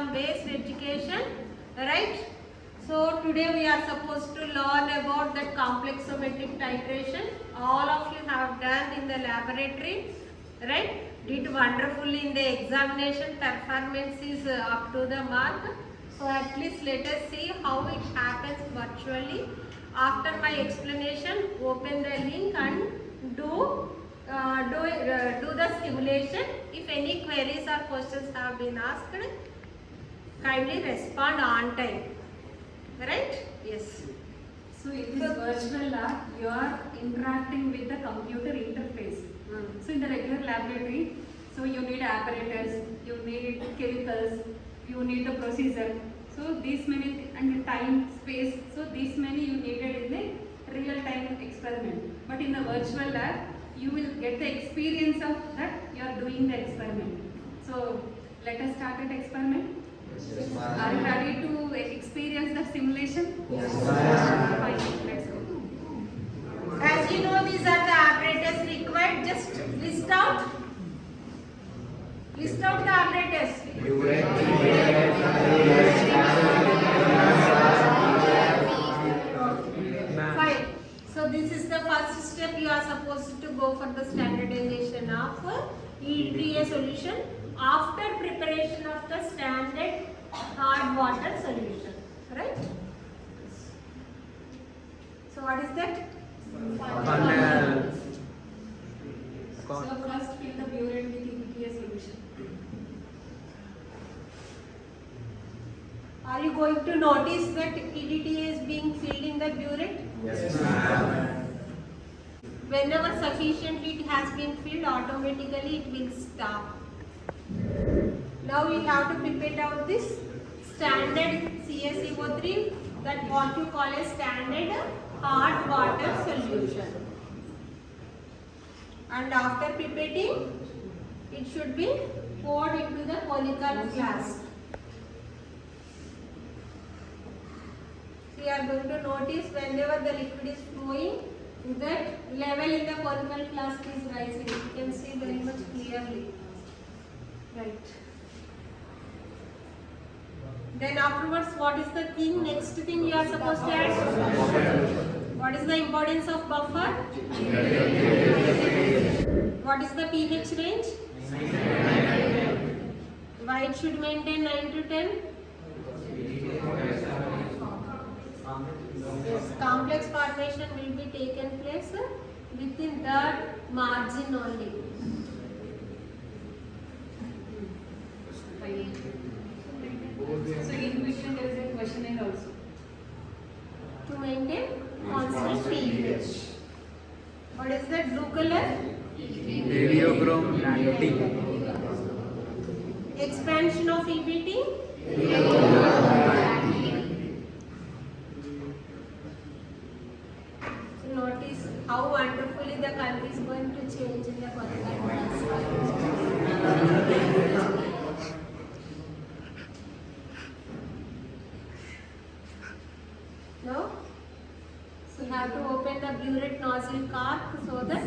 exam based education, right? So today we are supposed to learn about that complexometric titration. All of you have done in the laboratory, right? Did wonderfully in the examination. Performance is up to the mark. So at least let us see how it happens virtually. After my explanation, open the link and do the simulation. If any queries or questions have been asked, kindly respond on time. Right? Yes. So in this virtual lab, you are interacting with the computer interface. So in the regular laboratory, so you need apparatus, you need chemicals, you need the procedure. So these many and time, space. So these many you needed in the real-time experiment. But in the virtual lab, you will get the experience of that you are doing the experiment. So let us start an experiment. Yes, ma'am. Are you ready to experience the simulation? Yes, ma'am. Fine, let's go. As you know, these are the apparatus required. Just list out. List out the apparatus. Fine. So this is the first step. You are supposed to go for the standardization of EDTA solution after preparation of the standard hard water solution. Right? So what is that? So first fill the burette with EDTA solution. Are you going to notice that EDTA is being filled in the burette? Yes, ma'am. Whenever sufficiently it has been filled, automatically it will stop. Now you have to prepare out this standard CaCO3, that what you call a standard hard water solution. And after pipetting, it should be poured into the conical flask. So you are going to notice whenever the liquid is flowing, that level in the conical flask is rising. You can see very much clearly. Right. Then afterwards, what is the thing? Next thing you are supposed to add? What is the importance of buffer? What is the pH range? Why it should maintain 9 to 10? Yes, complex formation will be taken place within that margin only. Fine. So in between there is a questionnaire also. To maintain constant pH. What is that blue color? Heliochrome lactic. Expansion of EBT. So notice how wonderfully the color is going to change in the No? So you have to open the burette nozzle cork so that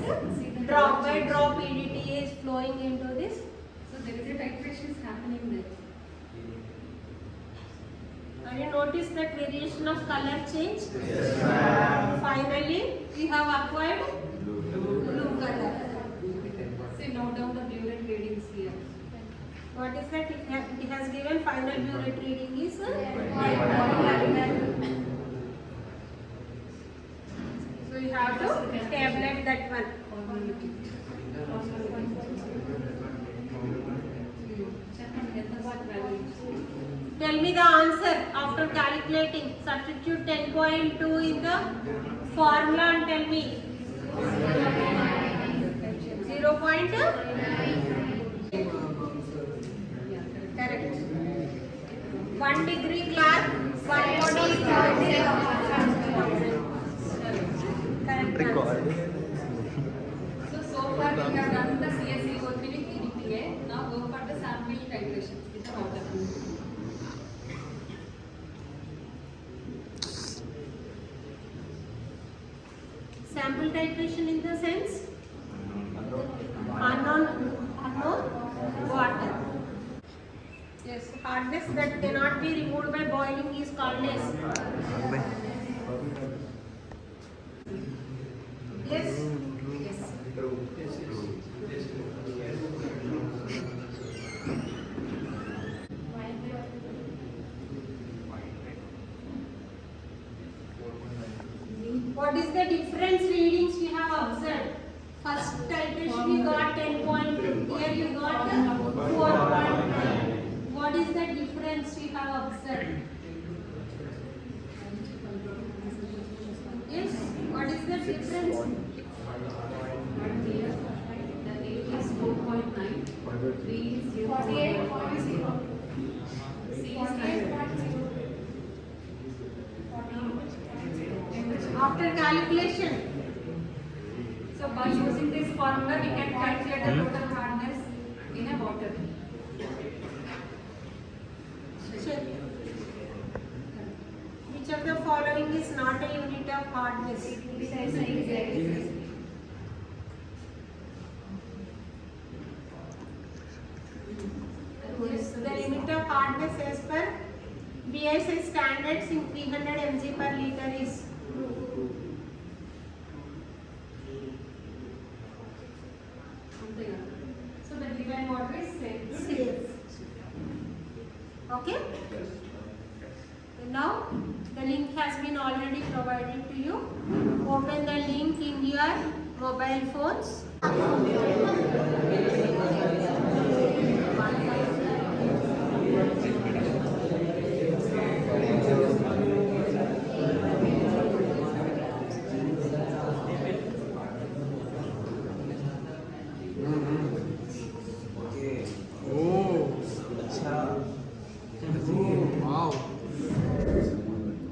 drop by drop EDTA is flowing into this. So there is a titration is happening there. And you notice that variation of color change? Yes, ma'am. Finally, we have acquired blue color. So note down the burette readings here. What is that? It has given final burette reading is so you have to tabulate that one. Tell me the answer after calculating. Substitute 10.2 in the formula and tell me. 0.2? Correct. 1 degree Clark, 1 body. Correct. Record. So far we have done the CaCO3 with EDTA. Now go for the sample titration with the water. Sample titration in the sense? Unknown water. Yes, hardness hardness that cannot be removed by boiling is called as. Yes. What is the difference readings we have observed? First titration you got 10.2. Here you got 4.9. What is the difference we have observed? Yes. What is the difference? Here, the A is 4.9, B is 0.0, C is 9. After calculation. So by using this formula, we can calculate the total hardness in a water. Check. Which of the following is not a unit of hardness? Yes, the limit of hardness as per BIS standards in 300 mg per liter is So the given water is safe. safe. Okay? Now the link has been already provided to you. Open the link in your mobile phones.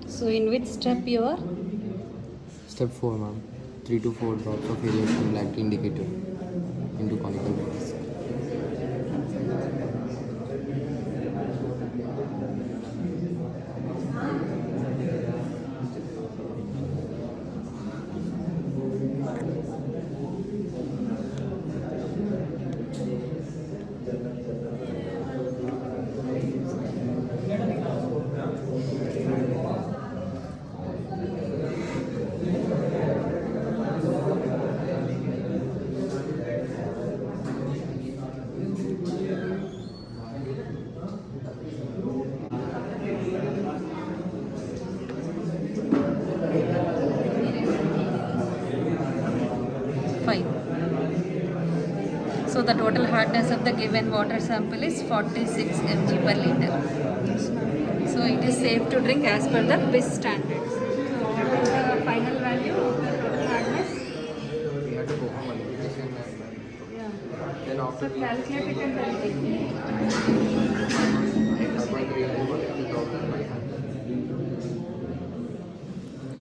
So in which step you are? Step 4, ma'am. 3 to 4 drops of helium black indicator into conical disc. Fine. So the total hardness of the given water sample is 46 mg per liter. So it is safe to drink as per the BIS standards. So what is the final value of the total hardness? We have to go for multiplication and then after So calculate it and then take it.